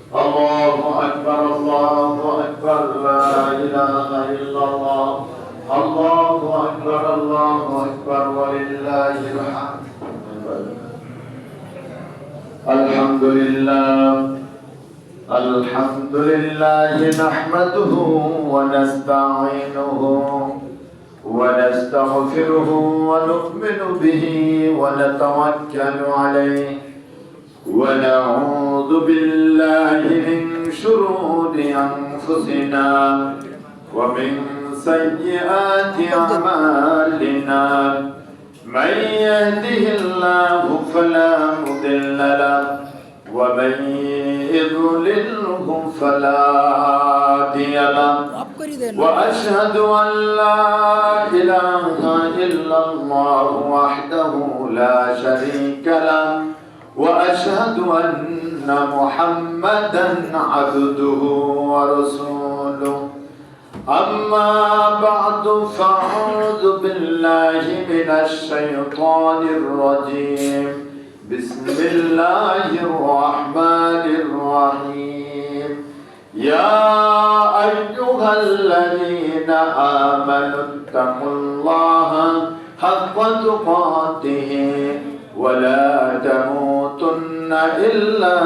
الله أكبر الله أكبر لا إله إلا الله الله أكبر الله أكبر ولله الحمد الحمد لله الحمد لله نحمده ونستعينه ونستغفره ونؤمن به ونتوكل عليه ونعوذ بالله من شرور أنفسنا ومن سيئات أعمالنا من يهده الله فلا مضل له ومن يضلله فلا هادي له وأشهد أن لا إله إلا الله وحده لا شريك له وأشهد أن محمدا عبده ورسوله أما بعد فأعوذ بالله من الشيطان الرجيم بسم الله الرحمن الرحيم يا أيها الذين آمنوا اتقوا الله حق تقاته ولا تموتن إلا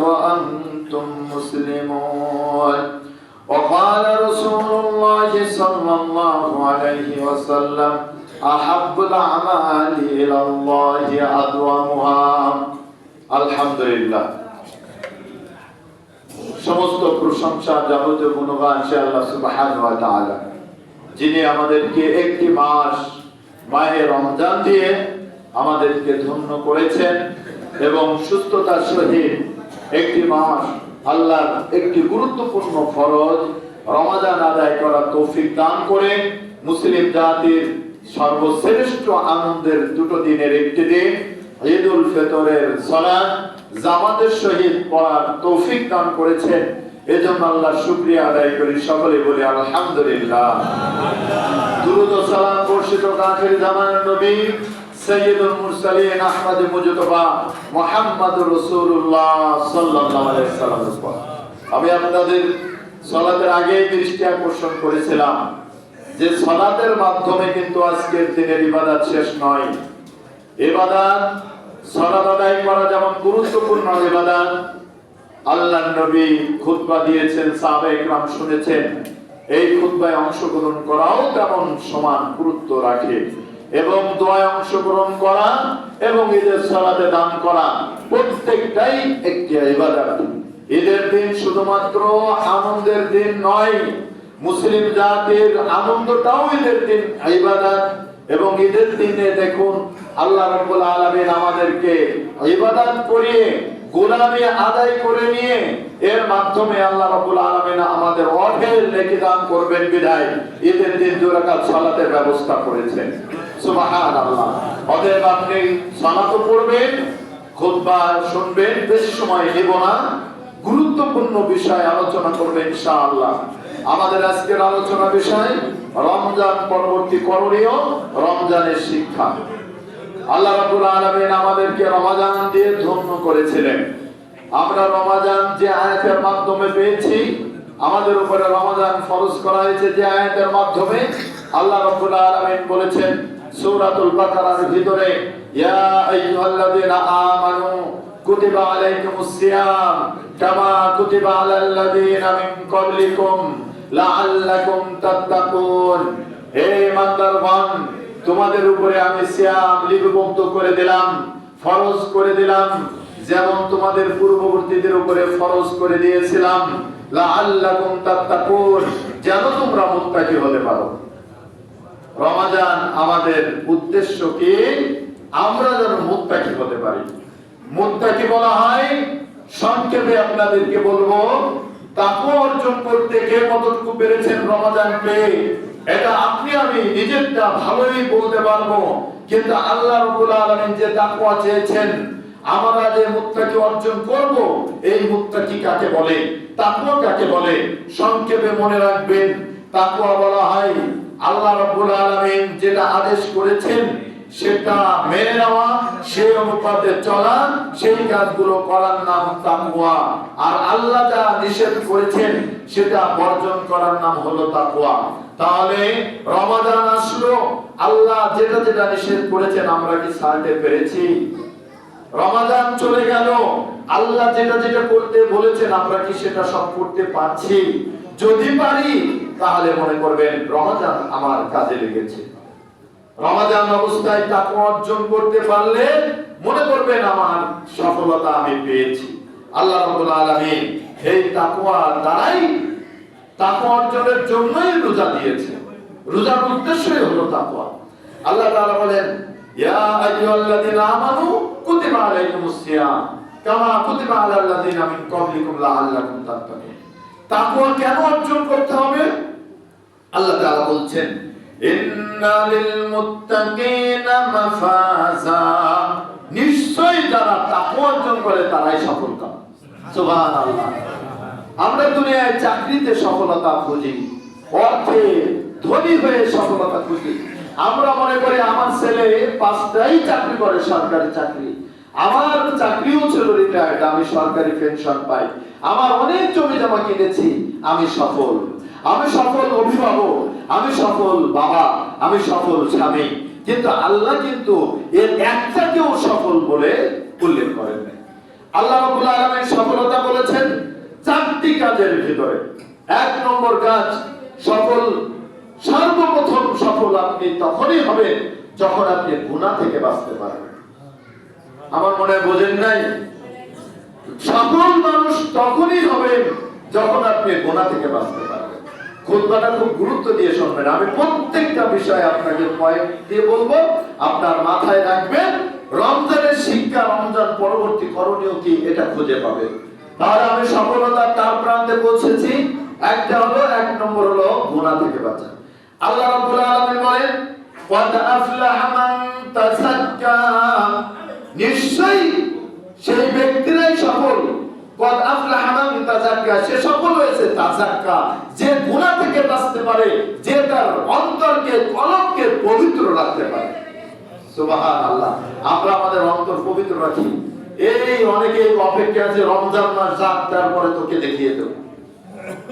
وأنتم مسلمون وقال رسول الله صلى الله عليه وسلم أحب الأعمال إلى الله أدومها الحمد لله সমস্ত প্রশংসা যাবতীয় গুণগান সে আল্লাহ সুবহানাহু ওয়া তাআলা যিনি আমাদেরকে একটি মাস মাহে রমজান দিয়ে আমাদেরকে ধন্য করেছেন এবং সুস্থতার সহিত একটি মাস আল্লাহর একটি গুরুত্বপূর্ণ ফরজ রমাদান আদায় করার তৌফিক দান করে মুসলিম জাতির সর্বশ্রেষ্ঠ আনন্দের দুটো দিনের একটি দিন ঈদুল ফিতরের সালাত জামাতের সহিত পড়ার তৌফিক দান করেছেন। এজন্য আল্লাহর শুকরিয়া আদায় করি, সকলে বলি আলহামদুলিল্লাহ। দুরূদ ও সালাম বর্ষিত আখির জামানের নবী সাইয়্যিদুল মুরসালিন আহমদ মুজতবা মুহাম্মদুর রাসূলুল্লাহ সাল্লাল্লাহু আলাইহি ওয়াসাল্লামের উপর। আমি আপনাদের সালাতের আগে দৃষ্টি আকর্ষণ করেছিলাম যে সালাতের মাধ্যমে কিন্তু আজকের দিনের ইবাদত শেষ নয়। ইবাদত সালাত আদায় করা যেমন গুরুত্বপূর্ণ ইবাদত, আল্লাহর নবী খুতবা দিয়েছেন, সাহাবায়ে কেরাম শুনেছেন, এই খুতবায় অংশগ্রহণ করাও তেমন সমান গুরুত্ব রাখে এবং দোয়ায় অংশগ্রহণ করা এবং ঈদের সালাতে দান করা প্রত্যেকটাই একটি ইবাদত। ঈদের দিন শুধুমাত্র আনন্দের দিন নয়, মুসলিম জাতির আনন্দটাও ঈদের দিন ইবাদত। এবং ঈদের দিনে দেখুন আল্লাহ রাব্বুল আলামিন আমাদেরকে ইবাদত করিয়ে গোলামি আদায় করে নিয়ে এর মাধ্যমে আল্লাহ রাব্বুল আলামিন আমাদের অঢেল নেকি দান করবেন বিধায় ঈদের দিন 2 রাকাত সালাতের ব্যবস্থা করেছেন। সুবহানাল্লাহ। অতএব আপনি সালাত পড়বেন, খুতবা শুনবেন, বেশি সময় নেব না, গুরুত্বপূর্ণ বিষয় আলোচনা করবেন ইনশাআল্লাহ। আমাদের আজকের আলোচনা বিষয় রমজান পরবর্তী করণীয়, রমজানের শিক্ষা। আল্লাহ রাব্বুল আলামিন আমাদেরকে রমজান দিয়ে ধন্য করেছিলেন। আমরা রমজান যে আয়াতের মাধ্যমে পেয়েছি, আমাদের উপরে রমজান ফরজ করা হয়েছে যে আয়াতের মাধ্যমে আল্লাহ রাব্বুল আলামিন বলেছেন সূরাতুল বাকারার ভিতরে, ইয়া আইয়ুহাল্লাযীনা আমানু কুতিবা আলাইকুমুস সিয়াম কামা কুতিবা আলাল্লাযীনা মিন ক্বাবলিকুম লাআল্লাকুম তাত্তাকুন। হে ঈমানদারগণ, তোমাদের উপরে আমি সিয়াম লিপিবদ্ধ করে দিলাম, ফরজ করে দিলাম, যেমন তোমাদের পূর্ববর্তীদের উপরে ফরজ করে দিয়েছিলাম, লাআল্লাকুম তাত্তাকুন, যেন তোমরা মুত্তাকি হতে পারো। রমজান আমাদের উদ্দেশ্য কি? আমরা যেন মুত্তাকি হতে পারি। মুত্তাকি বলা হয়, সংক্ষেপে আপনাদেরকে বলবো, তাকওয়া অর্জন করতে কে কতটুকু পেরেছেন রমজান পেয়ে, এটা আপনি আমি নিজেরটা ভালোই বলতে পারবো, কিন্তু আল্লাহ রাব্বুল আলামিন যে তাকওয়া চেয়েছেন, আমরা যে মুত্তাকি অর্জন করব, এই মুত্তাকি কাকে বলে, তাকওয়া কাকে বলে, সংক্ষেপে মনে রাখবেন। তাকওয়া বলা হয় আল্লাহ রাব্বুল আলামিন যেটা আদেশ করেছেন সেটা মেনে নেওয়া, সেই অনুপাতে চলা, সেই কাজগুলো করার নাম তাকওয়া। আর আল্লাহ যা নিষেধ করেছেন সেটা বর্জন করার নাম হলো তাকওয়া। তাহলে রমাদান আসলো, আল্লাহ যেটা যেটা নিষেধ করেছেন আমরা কি ছাড়তে পেরেছি? রমাদান চলে গেল, আল্লাহ যেটা যেটা করতে বলেছেন আমরা কি সেটা সব করতে পারছি? যদি পারি তাহলে মনে করবেন রমাদান আমার কাজে লেগেছে। রমাদান অবস্থায় তাকওয়া অর্জন করতে পারলে মনে করবেন আমার সফলতা আমি পেয়েছি। আল্লাহ রাব্বুল আলামিন এই তাকওয়ার দ্বারাই, তাকওয়া অর্জনের জন্যই রোজা দিয়েছেন। রোজার উদ্দেশ্যই হলো তাকওয়া। আল্লাহ তাআলা বলেন, ইয়া আইয়ুহাল্লাযীনা আমানু কুতিবা আলাইকুমুস সিয়াম কামা কুতিবা আলাল্লাযীনা মিন ক্বাবলিকুম লাআল্লাকুম তাত্তাকুন। তাকওয়া কেন অর্জন করতে হবে? আল্লাহ তাআলা বলছেন, ইন্না লিল মুত্তাকিনা মাফাজা, নিশ্চয়ই যারা তাকওয়া অর্জন করে তারাই সফল কাম। সুবহানাল্লাহ। আমরা দুনিয়ায় চাকরিতে সফলতা খুঁজি, অর্থে ধনী হয়ে সফলতা খুঁজি। আমরা মনে করি আমার ছেলে 5টাই চাকরি করে, সরকারি চাকরি, আমার চাকরিও ছিল রিটায়ার্ড, আমি সরকারি পেনশন পাই, আমার অনেক জমি জমা কিনেছি, আমি সফল, আমি সফল অভিভাবক, আমি সফল বাবা, আমি সফল স্বামী। কিন্তু আল্লাহ কিন্তু এর একটাকেও সফল বলে উল্লেখ করেন নাই। আল্লাহ রাব্বুল আলামিন সফলতা বলেছেন 4টি কাজের ভিতরে। 1 নম্বর কাজ, সফল, সর্বপ্রথম সফল আপনি তখনই হবেন যখন আপনি গুনাহ থেকে বাঁচতে পারবেন। আমার মনে হয় বোঝেন নাই? সফল মানুষ তখনই হবেন যখন আপনি গুনাহ থেকে বাঁচতে পারবেন। খুতবাটা খুব গুরুত্ব দিয়ে শুনবেন, আমি প্রত্যেকটা বিষয় আপনাকে পয়েন্ট দিয়ে বলবো, আপনার মাথায় রাখবেন। রমজানের শিক্ষা, রমজান পরবর্তী করণীয় কি এটা খুঁজে পাবেন। তাহলে আমি সফলতার তার প্রান্তে পৌঁছেছি। একটা হলো, 1 নম্বর হলো গুনাহ থেকে বাঁচা। আল্লাহ রাব্বুল আলামিন বলেন, ওয়াদ আফলাহা মান তাযাক্কা, নিশ্চয়ই সেই ব্যক্তিরাই সফল। ওয়াদ আফলাহা মান তাযাক্কা, সে সফল হয়েছে। তাযাক্কা, যে গুনাহ থেকে বাঁচতে পারে, যে তার অন্তরকে, কলবকে পবিত্র রাখতে পারে। সুবহানাল্লাহ। আমরা আমাদের অন্তর পবিত্র রাখি। এই অনেকেই অপেক্ষা আছে রমজান মাস যাক তারপরে তোকে দেখিয়ে দেব।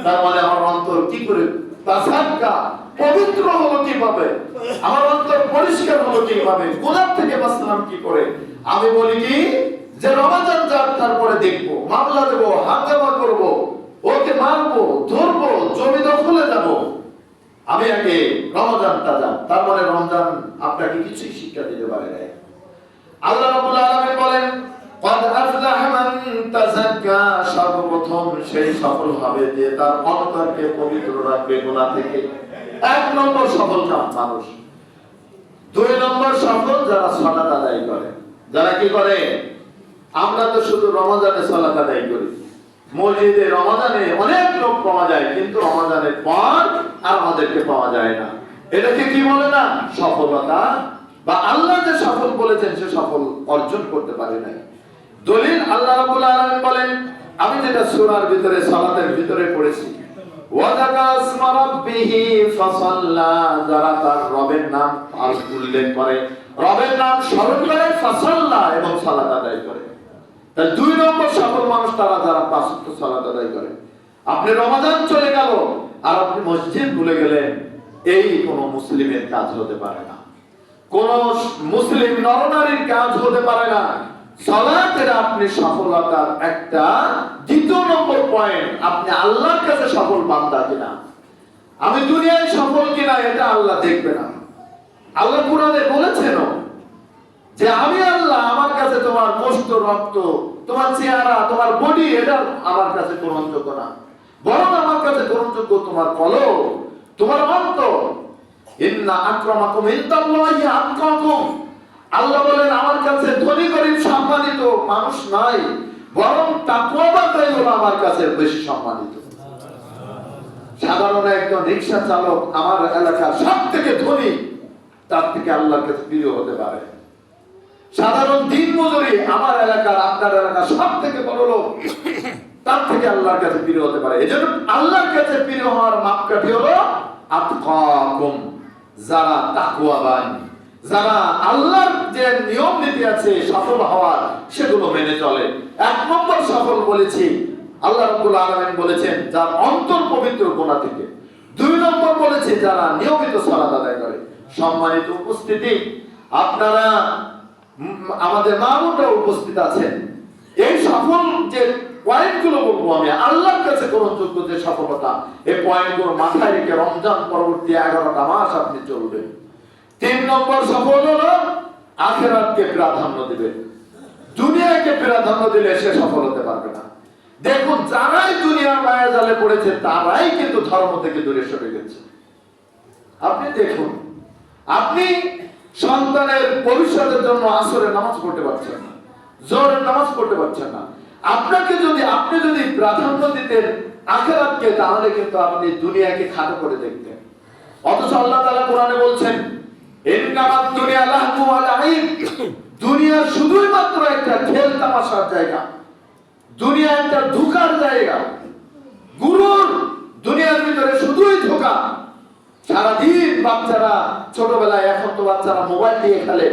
তার মানে আমার অন্তর কি করে তাযাক্কা, পবিত্র হলো কিভাবে, আমার অন্তর পরিষ্কার হলো কিভাবে, গুনাহ থেকে বাঁচলাম কি করে? আমি বলি কি যে রমজান যাক তারপরে দেখবো, মামলা দেবো, হাঙ্গামা করবো, ওকে মারবো, ধরবো, জমি দখলে যাব। আমি আগে রমজানটা যাক। তার মানে রমজান আপনাকে কিছুই শিক্ষা দিতে পারে না। আল্লাহ রাব্বুল আলামিন বলেন, ক্বাদ আফলাহা মান তাযাক্কা, সর্বপ্রথম সেই সফল হবে যে তার অন্তরকে পবিত্র রাখবে গুনাহ থেকে। 1 নম্বর সফল মানুষ। 2 নম্বর সফল যারা সালাত আদায় করে। যারা কি করে? আমরা তো শুধু রমজানে সালাত আদায় করি, মসজিদে রমজানে অনেক লোক পাওয়া যায়, কিন্তু রমজানের পর আর আমাদেরকে পাওয়া যায় না। এটাকে কি বলে না? সফলতা, বা আল্লাহ যে সফল বলেছেন সে সফল অর্জন করতে পারে নাই। দলিল আল্লাহ রাব্বুল আলামিন বলেন, আমি যেটা সূরার ভিতরে সালাতের ভিতরে পড়েছি, ওয়া যাকারা ইসমা রাব্বিহি ফাসাল্লা, যারা তার রবের নাম উল্লেখ করে, রবের নাম স্মরণ করে, ফাসাল্লা, এবং সালাত আদায় করে। তাই 2 নম্বর সফল মানুষ তারা যারা 5 ওয়াক্ত সালাত আদায় করে। আপনি রমাদান চলে গেল আর আপনি মসজিদ ভুলে গেলেন, এই কোন মুসলিমের কাজ হতে পারে না, কোন মুসলিম নরনারীর কাজ হতে পারে না। সালাতের আপনি সফলতার একটা 2 নম্বর পয়েন্ট, আপনি আল্লাহর কাছে সফল বান্দা কিনা, আমি দুনিয়ায় সফল কিনা, এটা আল্লাহ দেখবে না। আল্লাহ কুরআনে বলেছেন যে আমি আল্লাহ, আমার কাছে তোমার গোশত, রক্ত, তোমার চেহারা, তোমার বডি, এটা আমার কাছে গ্রহণযোগ্য না, বরং আমার কাছে গ্রহণযোগ্য তোমার কলব, তোমার অন্তর। ইন্না আকরামাকুম ইনদাল্লাহি আতকাকুম, আল্লাহ বলেন আমার কাছে ধনী গরীব সম্মানিত মানুষ নাই, বরং তাকওয়াবানরাই হলো আমার কাছে বেশি সম্মানিত। সাধারণ একজন রিকশা চালক আমার এলাকার সবথেকে ধনী, তার থেকে আল্লাহর কাছে প্রিয় হতে পারে। সাধারণ দিনমজুরি আমার এলাকার, আপনার এলাকার সবথেকে বড় লোক, তার থেকে আল্লাহর কাছে প্রিয় হতে পারে। এজন্য আল্লাহর কাছে প্রিয় হওয়ার মাপকাঠি হলো আতকাকুম, যারা তাকওয়াবান, যারা আল্লাহর যে নিয়ম নীতি আছে সফল হওয়ার সেগুলো মেনে চলে। এক নম্বর সফল বলেছি, আল্লাহ রাব্বুল আলামিন বলেছেন যার অন্তর পবিত্র গুনাহ থেকে। দুই নম্বর বলেছে যারা নিয়মিত সালাত আদায় করে। সম্মানিত উপস্থিতি, আপনারা আমাদের মা বোনরা উপস্থিত আছেন, এই সফল যে পয়েন্টগুলো বলবো আমি আল্লাহর কাছে গ্রহণযোগ্য যে সফলতা, এই পয়েন্টগুলো মাথায় রেখে রমজান পরবর্তী 11টা মাস আপনি চলবেন। 3 নম্বর সফল হলো আখিরাতকে প্রাধান্য দিবে। দুনিয়াকে প্রাধান্য দিলে সে সফল হতে পারবে না। দেখুন, যারাই দুনিয়ার মায়া জালে পড়েছে তারাই কিন্তু ধর্ম থেকে দূরে সরে গেছে। আপনি দেখুন, আপনি সন্তানের ভবিষ্যতের জন্য আসরের নামাজ পড়তে পারছেন না, জোহরের নামাজ পড়তে পারছেন না। আপনি যদি প্রাধান্য দিতেন আখিরাতকে, তাহলে কিন্তু আপনি দুনিয়াকে খাটো করে দেখতেন। অথচ আল্লাহ তাআলা কোরআনে বলছেন, ইন্নামাদ দুনিয়া লাহবু ওয়া লাইব, দুনিয়া শুধুই মাত্র একটা খেল তামাশার জায়গা, দুনিয়া একটা ধোঁকার জায়গা, গুরুর দুনিয়ার ভিতরে শুধুই ধোঁকা। সারাদিন বাচ্চারা ছোটবেলায়, এখন তো বাচ্চারা মোবাইল দিয়ে খেলে।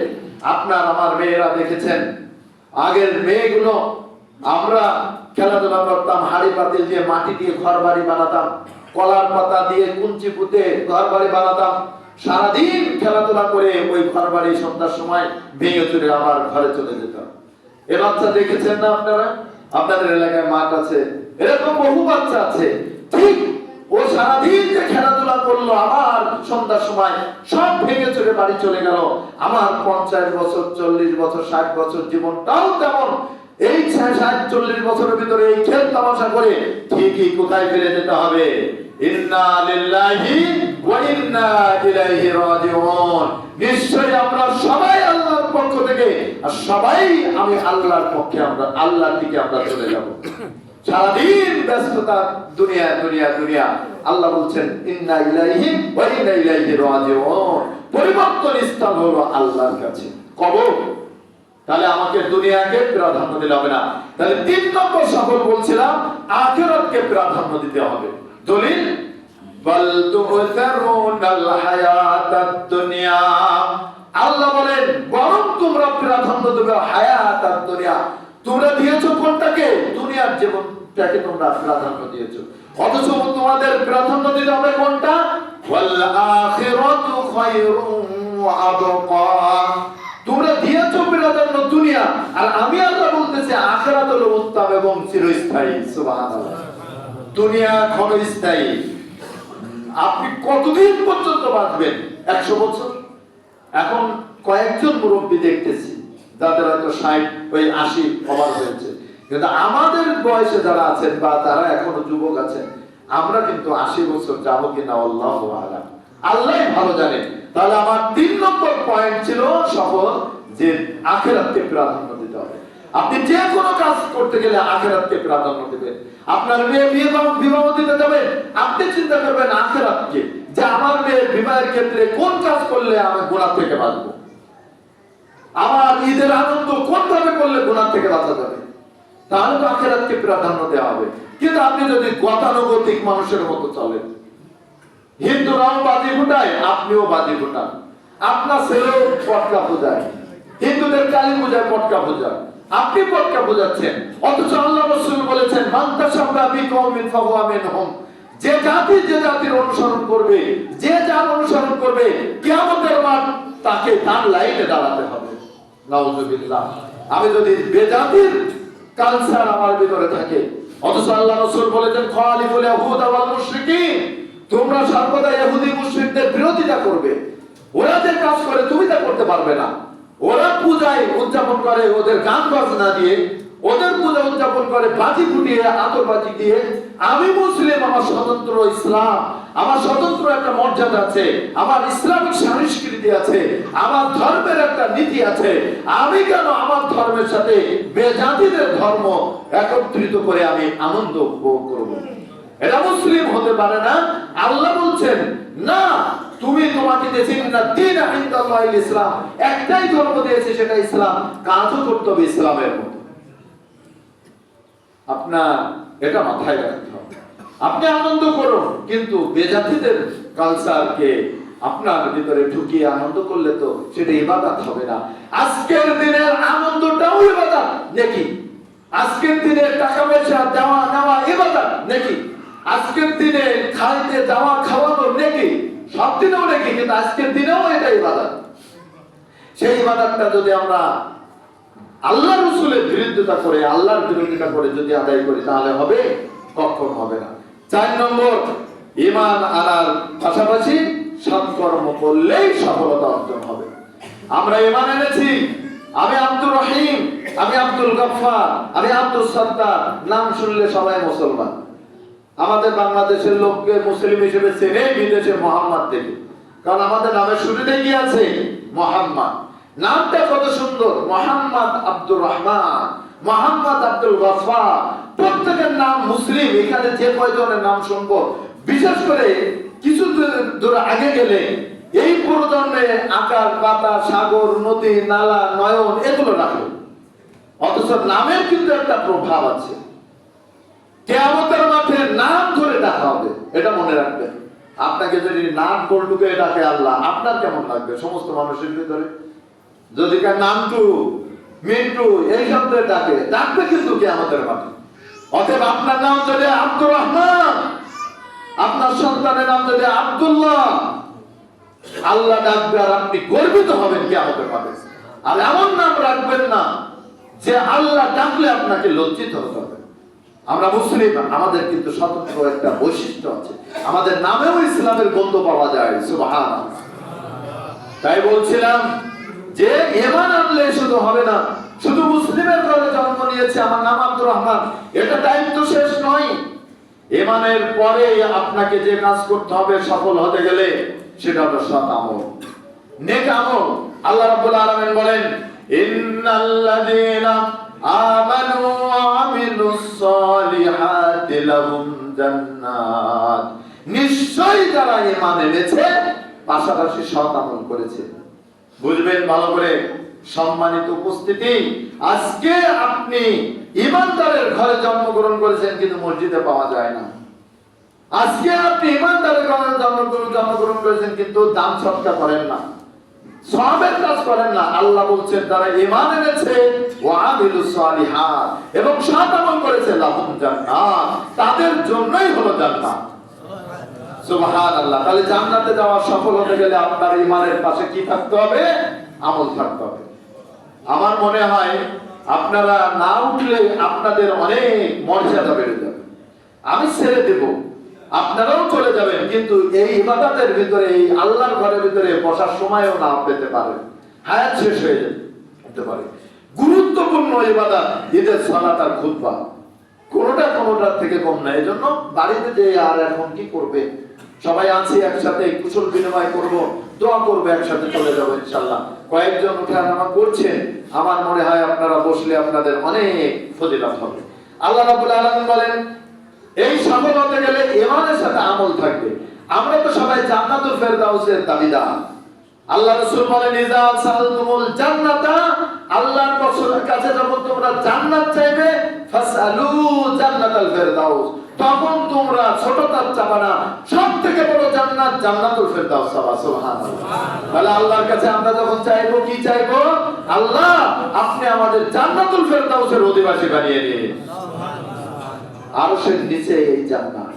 আপনার আমার মেয়েরা দেখেছেন, আগের মেয়েগুলো আমরা খেলাধুলা করতাম, হাড়ি পাতিল দিয়ে মাটি দিয়ে ঘর বাড়ি বানাতাম, কলার পাতা দিয়ে কুঞ্চি পুঁতে ঘর বাড়ি বানাতাম, সারাদিন খেলাধুলা করে ওই ঘর বাড়ি সন্ধ্যার সময় ভেঙে চুরে আবার ঘরে চলে যেতাম। এ বাচ্চা দেখেছেন না আপনারা? আপনাদের এলাকায় মাঠ আছে, এরকম বহু বাচ্চা আছে। ঠিক ও সারাদিন যে খেলাধুলা করলো, আবার সন্ধ্যার সময় সব ভেঙে চুরে বাড়ি চলে গেল। আমার 50 বছর, 40 বছর, 60 বছর জীবনটাও তেমন। এই 60-40 বছরের ভিতরে এই খেল তামাশা করে ঠিকই কোথায় ফিরে যেতে হবে? ইন্না লিল্লাহি ওয়া ইন্না ইলাইহি রাজিউন। নিশ্চয়ই আমরা সবাই আল্লাহর পক্ষ থেকে, আর সবাই আমি আল্লাহর পক্ষে, আমরা আল্লাহর দিকে আমরা চলে যাব। সারাদিন ব্যস্ততা, দুনিয়া দুনিয়া দুনিয়া। আল্লাহ বলছেন ইন্না ইলাইহি ওয়া ইন্না ইলাইহি রাজিউন। পরিবর্তন স্থান হলো আল্লাহর কাছে, কবর। তাহলে আমাকে দুনিয়াকে প্রাধান্য দিতে হবে না। তাহলে 3 নম্বর সফল বলছিলাম, আখিরাতকে প্রাধান্য দিতে হবে। দলিল, বাল তু'থিরুনাল হায়াতাদ দুনিয়া। আল্লাহ বলেন বরং তোমরা প্রাধান্য দেবে হায়াতাদ দুনিয়া। তোমরা দিয়েছো কোনটাকে? দুনিয়ার জীবনটাকে তোমরা প্রাধান্য দিয়েছো। অথচ তোমাদের প্রাধান্য দিতে হবে কোনটা? ওয়াল আখিরাতু খায়রুন ওয়া আবকা। তোমরা দিয়েছো প্রাধান্য দুনিয়া, আর আমি আল্লাহ বলতেছি আখিরাত হলো উত্তম এবং চিরস্থায়ী। সুবহানাল্লাহ। দুনিয়া ক্ষণস্থায়ী। আপনি কতদিন পর্যন্ত বাঁচবেন? 100 বছর? এখন কয়েকজন মুরব্বী দেখতেছি যাদের হয়তো 60 ওই 80 ওভার হয়েছে, কিন্তু আমাদের বয়সে যারা আছেন বা তারা এখনো যুবক আছেন, আমরা কিন্তু 80 বছর যাবো কিনা আল্লাহু আ'লাম, আল্লাহই ভালো জানেন। তাহলে আমার 3 নম্বর পয়েন্ট ছিল সফল, যে আখিরাতকে প্রাধান্য দিতে হবে। আপনি যে কোনো কাজ করতে গেলে আখিরাতকে প্রাধান্য দিবেন। আপনার মেয়ে বিবাহ দিতে যাবেন, আপনি চিন্তা করবেন আখিরাতকে, যে আমার মেয়ের বিবাহের ক্ষেত্রে কোন কাজ করলে আমি গুনাহ থেকে বাঁচবো, আমার ঈদের আনন্দ কোন ভাবে করলে গুনাহ থেকে বাঁচা যাবে। তাহলে তো আখিরাতকে প্রাধান্য দেওয়া হবে। কিন্তু আপনি যদি গতানুগতিক মানুষের মতো চলেন, হিন্দুরাও বাজি ফুটায়, আপনিও বাজি ফুটান, আপনার ছেলেও পটকা পূজায়, হিন্দুদের কালী পূজায় পটকা পূজায়, আপনি পটকা পূজাচ্ছেন। অথচ আল্লাহ রাসূল বলেছেন মান তাশাব্বাহা বিকওমিন ফাহুয়া মিনহুম। যে জাতি যে জাতির অনুসরণ করবে, যে যার অনুসরণ করবে, কিয়ামতের মাঠ তাকে তার লাইনে দাঁড়াতে হবে। নাউযুবিল্লাহ। আমি যদি বেজাতির কালচার আমার ভিতরে থাকে, অথচ আল্লাহ রাসূল বলেছেন খালিফুল ইয়াহুদ ওয়াল মুশরিকিন, তোমরা সর্বদা ইহুদি মুশরিকদের বিরোধিতা করবে। ওরা যে কাজ করে তুমি তা করতে পারবে না। ওরা পূজায় উদযাপন করে ওদের গান বাজনা দিয়ে, ওদের পূজা উদযাপন করে বাজি ফুটিয়ে, আতশবাজি দিয়ে। আমি মুসলিম, আমার স্বতন্ত্র ইসলাম, আমার স্বতন্ত্র একটা মর্যাদা আছে, আমার ইসলামিক সংস্কৃতি আছে, আমার ধর্মের একটা নীতি আছে। আমি কেন আমার ধর্মের সাথে বেজাতিদের ধর্ম একত্রিত করে আমি আনন্দ উপভোগ করব? এটা মুসলিম হতে পারে না। আল্লাহ বলছেন না, তোমাকে দিয়েছি না দ্বীন ইনদাল্লাহিল ইসলাম, একটাই ধর্ম দিয়েছে, সেটা ইসলাম। কাজও করতে হবে ইসলামের মতো। আপনার এটা মাথায় রাখতে হবে। আপনি আনন্দ করুন, কিন্তু বেজাতিদের কালচারকে আপনার ভিতরে ঢুকিয়ে আনন্দ করলে তো সেটা ইবাদত হবে না। আজকের দিনের আনন্দটাও ইবাদত নাকি? আজকের দিনে টাকা পয়সা দেওয়া নেওয়া ইবাদত নাকি? আজকের দিনে খাইতে যাওয়া খাওয়ানো নাকি? সব দিনেও নাকি, কিন্তু আজকের দিনেও এটা ইবাদত। সেই ইবাদতটা যদি আমরা আল্লাহ রাসূলের বিরোধিতা করে, আল্লাহর বিরোধিতা করে যদি আদায় করি তাহলে হবে? কখনো হবে না। 4 নম্বর, ঈমান আনার পাশাপাশি সৎকর্ম করলেই সফলতা অর্জন হবে। আমরা ঈমান এনেছি, আমি আব্দুর রহিম, আমি আব্দুল গফফার, আমি আব্দুল সত্তার, নাম শুনলে সবাই মুসলমান। আমাদের বাংলাদেশের লোককে মুসলিম হিসেবে চেনে বিদেশে মোহাম্মদ থেকে, কারণ আমাদের নামের শুরুতে কি আছে? মোহাম্মদ। নামটা কত সুন্দর, মোহাম্মদ আব্দুর রহমান, মোহাম্মদ আব্দুল গফফার, প্রত্যেকের নাম মুসলিম। এখানে যে কয়জনের নাম শুনবো, বিশেষ করে কিছু দূর আগে গেলে এই প্রজন্মে আকাশ বাতাস সাগর নদী নালা নয়ন এগুলো রাখে, অথচ নামের কিন্তু একটা প্রভাব আছে। কিয়ামতের মাঠে নাম ধরে ডাকা হবে, এটা মনে রাখবেন। আপনাকে যদি নাম বলটুকে ডাকে আল্লাহ, আপনার কেমন লাগবে? সমস্ত মানুষের ভিতরে যদি নামটু মিন্টু এই শব্দে ডাকে, ডাকবে কিন্তু কিয়ামতের মাঠে। অতএব আপনার নাম যদি আব্দুর রহমান, আপনার সন্তানের নাম যদি আব্দুল্লাহ, আল্লাহ ডাকবে আর আপনি গর্বিত হবেন কিয়ামতের মাঠে। আর এমন নাম রাখবেন না যে আল্লাহ ডাকলে আপনাকে লজ্জিত হতে হবে। আমরা মুসলিম, আমাদের কিন্তু স্বতন্ত্র একটা বৈশিষ্ট্য আছে, আমাদের নামেও ইসলামের গন্ধ পাওয়া যায়। সুবহানাল্লাহ। তাই বলছিলাম যে ঈমান আনলে শুধু হবে না, শুধু মুসলিমের ঘরে জন্ম নিয়েছে আমার নাম আব্দুর রহমান, এটা দায়িত্ব শেষ নয়। ঈমানের পরে আপনাকে যে কাজ করতে হবে সফল হতে গেলে, সেটা হলো সৎ আমল, নেক আমল। আল্লাহ রাব্বুল আলামিন বলেন, ইন্নাল্লাযীনা আমানু ওয়া আমিলুস সালিহাতি লাহুম জান্নাত। নিশ্চয়ই যারা ঈমান এনেছে পাশাপাশি সৎ আমল করেছে। বুঝবেন ভালো করে সম্মানিত উপস্থিতি, আজকে আপনি ঈমানদারের ঘরে জন্মগ্রহণ করেছেন কিন্তু মসজিদে পাওয়া যায় না। আজকে আপনি ঈমানদারের ঘরে জন্মগ্রহণ করেছেন কিন্তু দান সদকা করেন না, সওয়াবের কাজ করেন না। আল্লাহ বলছেন যারা ঈমান এনেছে ওয়া আমিলুস সালিহাত এবং সৎ আমল করেছে লাহুম জান্নাত, তাদের জন্যই হলো জান্নাত। সুবহানাল্লাহ। তাহলে জান্নাতে যাওয়া সফল হতে গেলে আপনার ঈমানের পাশে কি থাকতে হবে? আমল থাকতে হবে। আমার মনে হয় আপনারা না উঠলে আপনাদের অনেক মর্যাদা বেড়ে যাবে। আমি ছেড়ে দেব, আপনারাও চলে যাবেন, কিন্তু এই ইবাদতের ভিতরে, এই আল্লাহর ঘরের ভিতরে বসার সময়ও না পেতে পারে, হায়াত শেষ হয়ে যেতে পারে। গুরুত্বপূর্ণ ইবাদত ঈদের সালাত আর খুতবা, কোনোটার থেকে কম না। এজন্য বাড়িতে যে আর এখন কি করবে, সবাই আছি একসাথে, কুশল বিনিময় করব, দোয়া করবো, একসাথে চলে যাবো ইনশাআল্লাহ। কয়েকজন ওঠানামা করছেন, আমার মনে হয় আপনারা বসলে আপনাদের অনেক ফজিলত হবে। আল্লাহ রাব্বুল আলামিন বলেন এই সফল হতে গেলে ঈমানের সাথে আমল থাকবে। আমরা তো সবাই জান্নাতুল ফেরদাউসের দাবিদার। আল্লাহ রাসূল বলেন ইজা সালতুমুল জান্নাতা, আল্লাহর কাছে যখন তোমরা জান্নাত চাইবে, ফাসআলু জান্নাতাল ফেরদাউস, তখন তোমরা ছোটটা চাবা না, সবথেকে বড় জান্নাত জান্নাতুল ফেরদাউস চাবা। সুবহানাল্লাহ। তাহলে আল্লাহর কাছে আমরা যখন চাইবো কি চাইবো? আল্লাহ আপনি আমাদের জান্নাতুল ফেরদাউসের অধিবাসী বানিয়ে দিন। আরশের নিচে এই জান্নাত,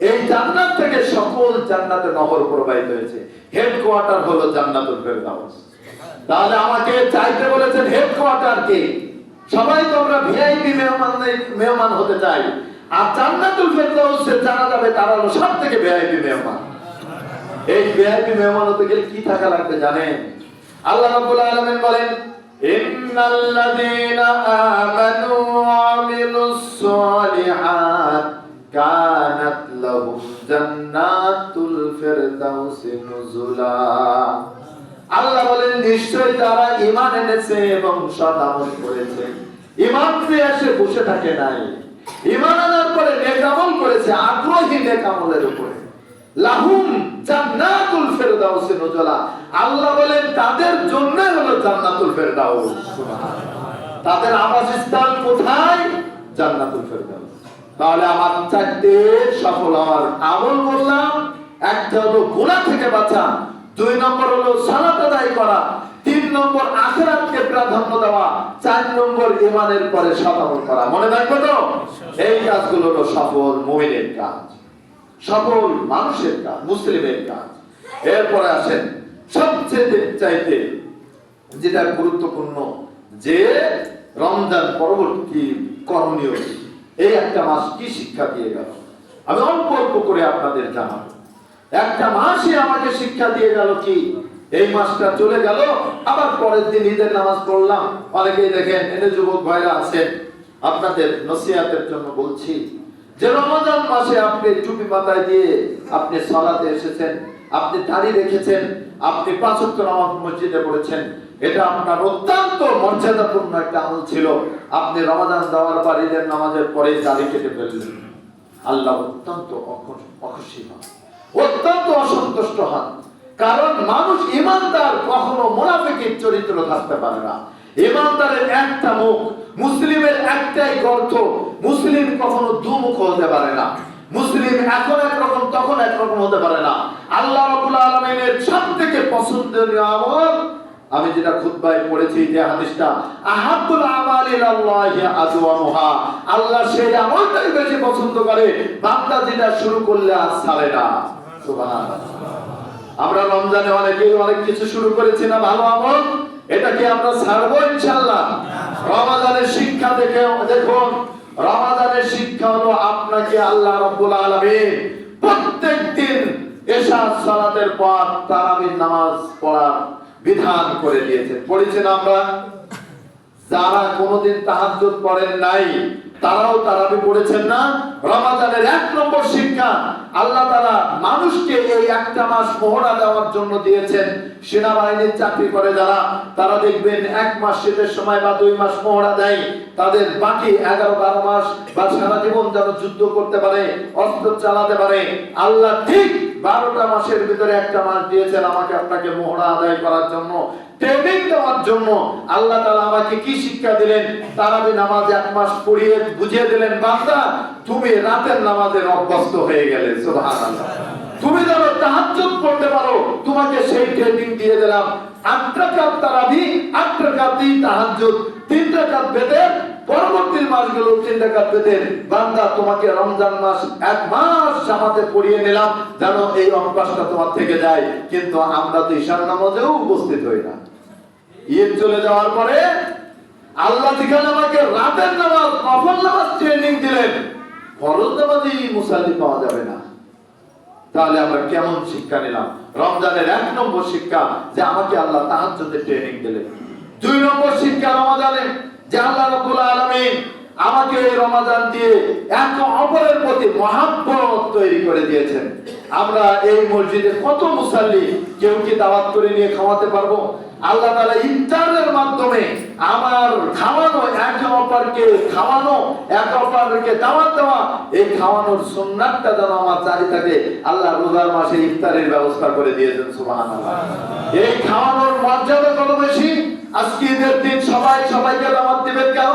এই জান্নাত থেকে সকল জান্নাতের নহর প্রবাহিত হয়েছে। হেডকোয়ার্টার হলো জান্নাতুল ফেরদাউস। তাহলে আমাকে চাইতে বলেছেন হেডকোয়ার্টার কে? সবাই তো আমরা ভিআইপি মেহমান হতে চাই, আর জান্নাতুল ফেরদাউসে জানা যাবে তারা হলো সবথেকে ভিআইপি মেহমান। এই ভিআইপি মেহমান হতে গেলে কি থাকা লাগবে জানেন? আল্লাহ রাব্বুল আলামিন বলেন ইন্নাল্লাযীনা আমানু ওয়া আমিলুস সালিহাত কানাত লাহুম জান্নাতুল ফেরদাউসি নুজুলা। আল্লাহ বলেন নিশ্চয়ই যারা ঈমান এনেছে এবং সৎ আমল করেছে, ঈমান নিয়ে এসে বসে থাকে নাই, ঈমান আনার পরে নেক আমল করেছে, আগ্রহী নেক আমলের উপরে, লাহুম জান্নাতুল ফেরদাউসি নুজুলা। আল্লাহ বলেন তাদের জন্য হলো জান্নাতুল ফেরদাউস। সুবহানাল্লাহ। তাদের আবাসস্থান কোথায়? জান্নাতুল ফেরদাউস। তাহলে আমার 4টে সফল হওয়ার আমল বললাম, একটা হলো গুনাহ থেকে বাঁচা, 2 নম্বর হলো সালাত আদায় করা, 3 নম্বর আখিরাতকে প্রাধান্য দেওয়া, 4 নম্বর ঈমানের পরে সৎ আমল করা। মনে রাখবে তো? এই কাজগুলো হলো সফল মুমিনের কাজ, সফল মানুষের কাজ, মুসলিমের কাজ। এরপরে আসেন সবচেয়ে চাইতে যেটা গুরুত্বপূর্ণ, যে রমজান পরবর্তী করণীয়, এই একটা মাস কি শিক্ষা দিয়ে গেল আমি অল্প অল্প করে আপনাদের জানাবো। একটা মাসই আমাকে শিক্ষা দিয়ে গেল কি, এই মাসটা চলে গেল, আবার পরের দিন ঈদের নামাজ পড়লাম। অনেকেই দেখেন এনে যুবক ভাইরা আছেন, আপনাদের নসিহতের জন্য বলছি যে রমজান মাসে আপনি টুপি মাথায় দিয়ে আপনি সালাতে এসেছেন, আপনি দাড়ি রেখেছেন, আপনি 5 ওয়াক্ত নামাজ মসজিদে পড়েছেন, এটা আপনার অত্যন্ত মর্যাদাপূর্ণ একটা আমল ছিল। আপনি রমজান দেওয়ার পর ঈদের নামাজের পরে দাড়ি কেটে ফেললেন, আল্লাহ অত্যন্ত অখুশি হন, অত্যন্ত অসন্তুষ্ট হন। কারণ মানুষ ইমানদার কখনো মুনাফিকের চরিত্র থাকতে পারে না। ইমানদারের একটা মুখ, মুসলিমের একটাই গর্ত, মুসলিম কখনো দুমুখ হতে পারে না। মুসলিম এখন একরকম তখন একরকম হতে পারে না। আল্লাহ রাব্বুল আলামিনের সবথেকে পছন্দনীয় আমল, আমি যেটা খুতবায় পড়েছি যে হাদিসটা, আহাব্বুল আমালি ইলাল্লাহি আদওয়ামুহা, আল্লাহ সেই আমলটাই বেশি পছন্দ করে বান্দা যেটা শুরু করলে আর ছাড়ে না। সুবহানাল্লাহ। আমরা রমজানে অনেকেই অনেক কিছু শুরু করেছি না ভালো আমল, এটা কি আমরা ছাড়বো ইনশাআল্লাহ? রমজানের শিক্ষা দেখুন, রমজানের শিক্ষা হলো আপনাকে আল্লাহ রাব্বুল আলামিন প্রত্যেকদিন এশা সালাতের পর তারাবির নামাজ পড়ার বিধান করে দিয়েছেন। পড়েছেন আমরা? যারা কোনোদিন তাহাজ্জুদ পড়েন নাই তারাও তারাবি পড়েছেন না? রমজানের 1 নম্বর শিক্ষা, আল্লাহ তাআলা মানুষকে এই একটা মাস মোহরা দেওয়ার জন্য দিয়েছেন। সেনাবাহিনীর চাকরি করে যারা, তারা দেখবেন 1 মাস শীতের সময় বা 2 মাস মোহরা দেয়, তাদের বাকি 11-12 মাস বা সারা জীবন যেন যুদ্ধ করতে পারে, অস্ত্র চালাতে পারে। আল্লাহ ঠিক 12টা মাসের ভিতরে একটা মাস দিয়েছেন আমাকে আপনাকে মোহরা আদায় করার জন্য, ট্রেনিং দেওয়ার জন্য। আল্লাহ তাআলা আমাকে কি শিক্ষা দিলেন? তারাবি নামাজ 1 মাস পড়িয়ে বুঝিয়ে দিলেন, বান্দা তুমি রাতের নামাজের অভ্যস্ত হয়ে গেলে, সুবহানাল্লাহ। তুমি যেন তাহাজ্জুদ পড়তে পারো, তোমাকে সেই ট্রেনিং দিয়ে দিলাম। 8 রাকাত তারাবি, 8 রাকাতই তাহাজ্জুদ, 3 রাকাত বেদে, পরবর্তী মাসগুলো 3 রাকাত বেদে। বান্দা তোমাকে রমজান মাস 1 মাস জামাতে পড়িয়ে নিলাম, যেন এই অভ্যাসটা তোমার থেকে যায়। কিন্তু আমরা তো ঈশার নামাজেও উপস্থিত হই না। ঈদ চলে যাওয়ার পরে আল্লাহ যেখানে আমাকে রাতের নামাজ, নফল নামাজ ট্রেনিং দিলেন, ফরজ নামাজই মুসাল্লি পাওয়া যাবে না। তাহলে আমরা কেমন শিক্ষা নিলাম? রমজানের 1 নম্বর শিক্ষা যে আমাকে আল্লাহ তাহাজ্জুদের ট্রেনিং দিলেন। 2 নম্বর শিক্ষা রমজানে যে আল্লাহ রাব্বুল আলামিন আমাকে এই রমজান দিয়ে এক অপরের প্রতি মহাব্বত তৈরি করে দিয়েছেন। আমরা এই মসজিদে কত মুসাল্লি, কেউ কি দাওয়াত করে নিয়ে খাওয়াতে পারবো? আল্লাহ তাআলা ইফতারের মাধ্যমে আমার খাওয়ানো, একে অপরকে খাওয়ানো, একে অপরকে দাওয়াত দেওয়া, এই খাওয়ানোর সুন্নাতটা যেন আমার জারি থাকে, আল্লাহ রোজার মাসে ইফতারের ব্যবস্থা করে দিয়েছেন। সুবহানাল্লাহ। এই খাওয়ানোর মর্যাদা কত বেশি! আজকে ঈদের দিন সবাই সবাইকে দাওয়াত দিবেন কেন?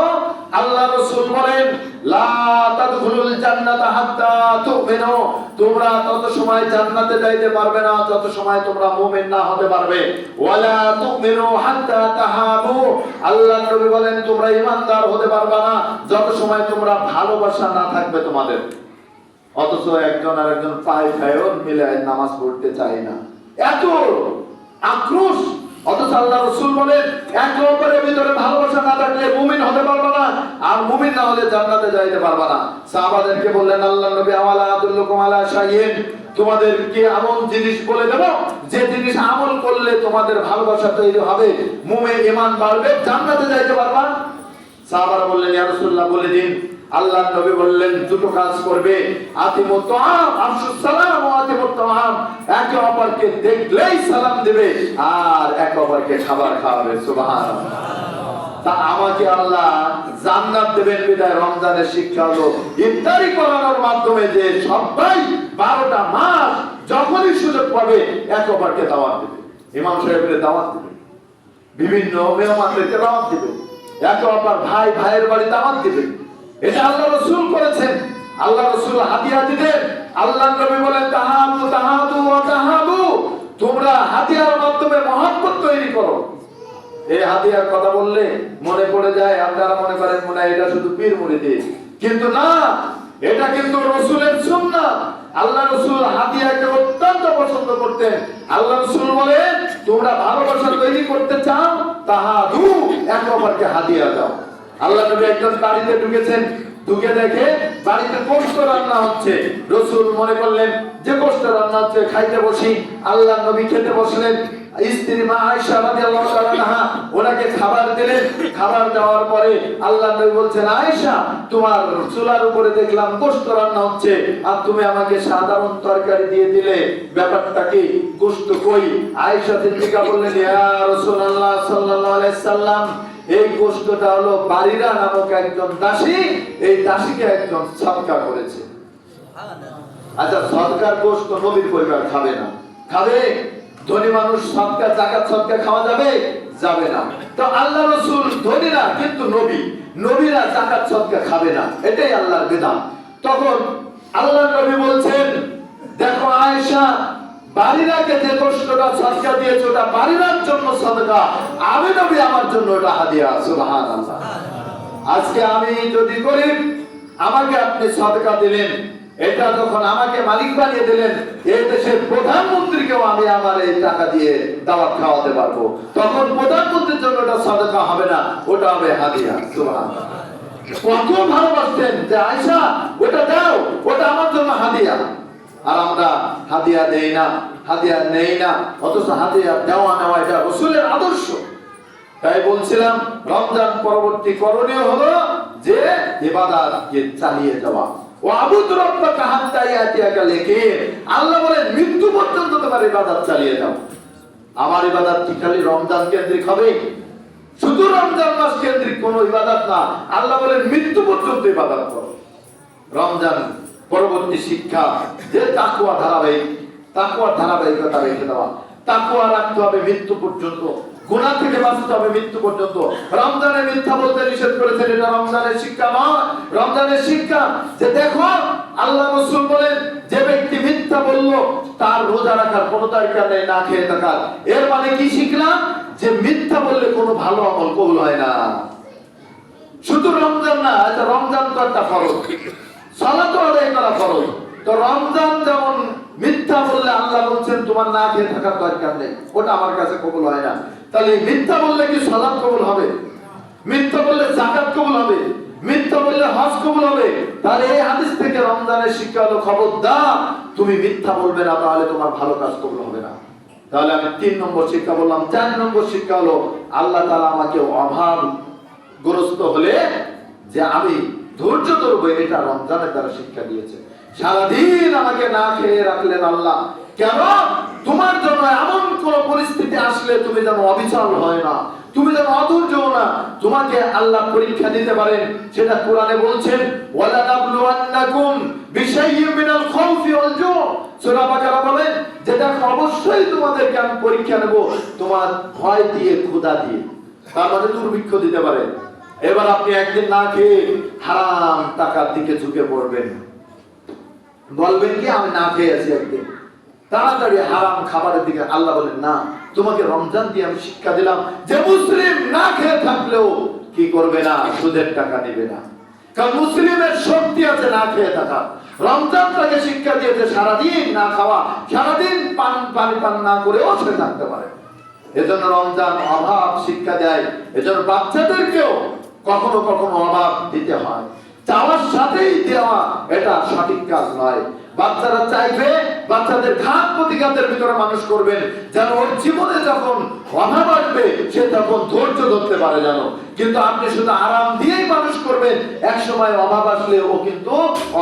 আল্লাহ রাসূল বলেন, লা তাদখুলুল জান্নাতা হাত্তা তুমিনু, তোমরা তত সময় জান্নাতে যাইতে পারবে না যত সময় তোমরা মুমিন না হতে পারবে। ওয়ালা তুমিনু হাত্তা তাহাবু, আল্লাহর নবী বলেন তোমরা ঈমানদার হতে পারবে না যত সময় তোমরা ভালোবাসা না থাকবে তোমাদের। অথচ একজন আরেকজন পায়ে পায়ে মিলে নামাজ পড়তে চায় না, এত আক্রোশ। অথচ আল্লাহ রাসূল বলেন একে অপরের ভিতরে ভালোবাসা না থাকলে মুমিন হতে পারবে না, আর মুমিন না হলে জান্নাতে যাইতে পারবে না। সাহাবাদেরকে বললেন, আল্লাহর নবী আওয়ালা আদুল্লুকুম আলা শাইইন, তোমাদেরকে এমন জিনিস বলে দেব যে জিনিস আমল করলে তোমাদের ভালোবাসা তৈরি হবে, মুমিন ঈমান বাড়বে, জান্নাতে যাইতে পারবা। সাহাবারা বললেন, ইয়া রাসূলুল্লাহ বলে দিন। আল্লাহর নবী বললেন, দুটো কাজ করবে, আতিমুত তাআম, আফশুস সালাম ওয়া আতিমুত তাআম, একে অপরকে দেখলেই সালাম দিবে আর একে অপরকে খাবার খাওয়াবে। সুবহানাল্লাহ। তা আমাকে আল্লাহ জান্নাত দেবেন বিদায় রমজানের শিক্ষা হলো ইফতারি করানোর মাধ্যমে যে সবাই 12টা মাস যখনই সুযোগ পাবে একে অপরকে দাওয়াত দিবে, ইমাম সাহেবের দাওয়াত দিবে, বিভিন্ন মেহমানদেরকে দাওয়াত দিবে, একে অপর ভাই ভাইয়ের বাড়ি দাওয়াত দিবে। এটা আল্লাহ রাসূল করেছেন। আল্লাহ রাসূল হাদিয়া দিতেন। আল্লাহর নবী বলেন, তাহাবু তাহাদু ওয়া তাহাবু, তোমরা হাদিয়ার মাধ্যমে মহব্বত তৈরি করো। এই হাদিয়ার কথা বললে মনে পড়ে যায়, আপনারা মনে করেন মনে হয় এটা শুধু পীর মুরিদের, কিন্তু না, এটা কিন্তু রাসূলের সুন্নাত। আল্লাহ রাসূল হাদিয়াকে অত্যন্ত পছন্দ করতেন। আল্লাহ রাসূল বলেন, তোমরা ভালোবাসা তৈরি করতে চাও, তাহাদু, একে অপরকে হাদিয়া দাও। আল্লাহ নবী একজন বাড়িতে ঢুকেছেন, ঢুকে দেখে বাড়িতে গোশত রান্না হচ্ছে। রাসূল মনে করলেন যে গোশত রান্না হচ্ছে, খাইতে বসি। আল্লাহ নবী খেতে বসলেন। স্ত্রী মা আয়েশা রাদিয়াল্লাহু তাআলা আনহা ওনাকে খাবার দিলেন। খাবার দেওয়ার পরে আল্লাহ নবী বলছেন, আয়েশা, তোমার চুলার উপরে দেখলাম গোশত রান্না হচ্ছে, আর তুমি আমাকে সাধারণ তরকারি দিয়ে দিলে, ব্যাপারটা কি? গোশত কই? আয়েশা সিদ্দিকা বললেন, ইয়া রাসূলুল্লাহ সাল্লাল্লাহু আলাইহি সাল্লাম, এই গোশতটা হলো বারিরা নামক একজন দাসী, এই দাসীকে একজন সদকা করেছে। আচ্ছা, সদকার গোশত নবীর পরিবার খাবে না? খাবে? ধনী মানুষ সদকা, যাকাত সদকা খাওয়া যাবে? যাবে না। তো আল্লাহ রাসূল ধনী না, কিন্তু নবীরা যাকাত সদকা খাবে না, এটাই আল্লাহর বিধান। তখন আল্লাহ নবী বলছেন, দেখো আয়েশা, বারিরাকে যে গোশতটা সদকা দিয়েছে ওটা বারিরার জন্য সদকা, আমি নবী আমার জন্য ওটা হাদিয়া। সুবহানাল্লাহ। আজকে আমি যদি গরিব, আমাকে আপনি সদকা দিলেন, এটা যখন আমাকে মালিক বানিয়ে দিলেন, এই দেশের প্রধানমন্ত্রীকেও আমি আমার এই টাকা দিয়ে দাওয়াত খাওয়াতে পারবো, তখন প্রধানমন্ত্রীর জন্য ওটা সদকা হবে না, ওটা হবে হাদিয়া। সুবহানাল্লাহ। কত ভালোবাসতেন যে আয়েশা, ওটা দাও, ওটা আমার জন্য হাদিয়া। আর আমরা হাদিয়া দেই না, হাদিয়া নেই না, অথচ হাদিয়া দেওয়া নেওয়া এটা রাসূলের আদর্শ। তাই বলছিলাম, রমজান পরবর্তী করণীয় হলো যে ইবাদতকে চালিয়ে যাওয়া। ওয়াবুদ রাব্বাকা হাত্তা ইয়াতিয়াকাল ইয়াকিন। আল্লাহ বলেন, মৃত্যু পর্যন্ত তোমার ইবাদত চালিয়ে যাও। আমার ইবাদত কি খালি রমজান কেন্দ্রিক হবে? শুধু রমজান মাস কেন্দ্রিক কোনো ইবাদত না। আল্লাহ বলেন, মৃত্যু পর্যন্ত ইবাদত করো। রমজান পরবর্তী শিক্ষা যে তাকওয়ার ধারাবাহিকতা রেখে দেওয়া। তাকওয়া রাখতে হবে মৃত্যু পর্যন্ত, গুনাহ থেকে বাঁচতে হবে মৃত্যু পর্যন্ত। রমজানে মিথ্যা বলতে নিষেধ করেছেন, এটা রমজানের শিক্ষা নয়। রমজানের শিক্ষা যে দেখো, আল্লাহ রাসূল বলেন, যে ব্যক্তি মিথ্যা বলল তার রোজা রাখার কোনো দরকার নেই, না খেয়ে থাকার। এর মানে কি শিখলাম? যে মিথ্যা বললে কোনো ভালো আমল কবুল হয় না। শুধু রমজান না, আচ্ছা রমজান তো একটা ফরজ, সালাত আদায় করা ফরজ। তো রমজান যেমন মিথ্যা বললে আল্লাহ বলছেন তোমার না খেয়ে থাকার দরকার নেই, ওটা আমার কাছে কবুল হয় না। তাহলে মিথ্যা বললে কি সালাত কবুল হবে? মিথ্যা বললে যাকাত কবুল হবে? মিথ্যা বললে হজ কবুল হবে? তাহলে এই হাদিস থেকে রমজানের শিক্ষা হলো, খবরদার তুমি মিথ্যা বলবে না, তাহলে তোমার ভালো কাজ কবুল হবে না। তাহলে আমি 3 নম্বর শিক্ষা বললাম। 4 নম্বর শিক্ষা হলো, আল্লাহ তাআলা আমাকে অভাবগ্রস্ত হলে যে আমি ধৈর্য ধরবো, এটা রমজানের দ্বারা শিক্ষা দিয়েছে। সারাদিন আমাকে না খেয়ে রাখলেন আল্লাহ, কেন? তোমার জন্য এমন কোন পরিস্থিতি আসলে তুমি যেন অবিচল হয় না, তুমি যেন অধৈর্য না, তোমাকে আল্লাহ পরীক্ষা দিতে পারেন। সেটা কোরআনে বলছেন, ওয়ালা নাবলুওয়ান্নাকুম বিশাইয়্যিম মিনাল খাউফি ওয়াল জু'। সূরা বাকারা বলেন যে দেখো, অবশ্যই তোমাদেরকে আমি পরীক্ষা নেব, তোমার ভয় দিয়ে, ক্ষুধা দিয়ে, তার মানে দুর্ভিক্ষ দিতে পারে। এবার আপনি একদিন না খেয়ে হারাম টাকার দিকে ঝুঁকে পড়বেন, বলবেন কি আমি না খেয়ে আছি একদিন, তাড়াতাড়ি হারাম খাবারের দিকে। আল্লাহ বলেন, না, তোমাকে রমজান দিয়ে আমি শিক্ষা দিলাম যে মুসলিম না খেয়ে থাকলেও কি করবে না, সুদের টাকা নেবে না। কারণ মুসলিমের শক্তি আছে না খেয়ে থাকা। রমজান তাকে শিক্ষা দিয়েছে সারাদিন না খাওয়া, সারাদিন পানি পান না করেও সে থাকতে পারে। এজন্য রমজান অভাব শিক্ষা দেয়। এজন্য বাচ্চাদেরকেও কখনো কখনো অভাব দিতে হয়, চাওয়ার সাথেই দেওয়া এটা সঠিক কাজ নয়। বাচ্চারা চাইবে, বাচ্চাদের ঘাত প্রতিঘাতের ভিতরে মানুষ করবেন, যেন ওর জীবনে যখন অভাব আসবে সে তখন ধৈর্য ধরতে পারে যেন। কিন্তু আপনি শুধু আরাম দিয়েই মানুষ করবেন, এক সময় অভাব আসলে ও কিন্তু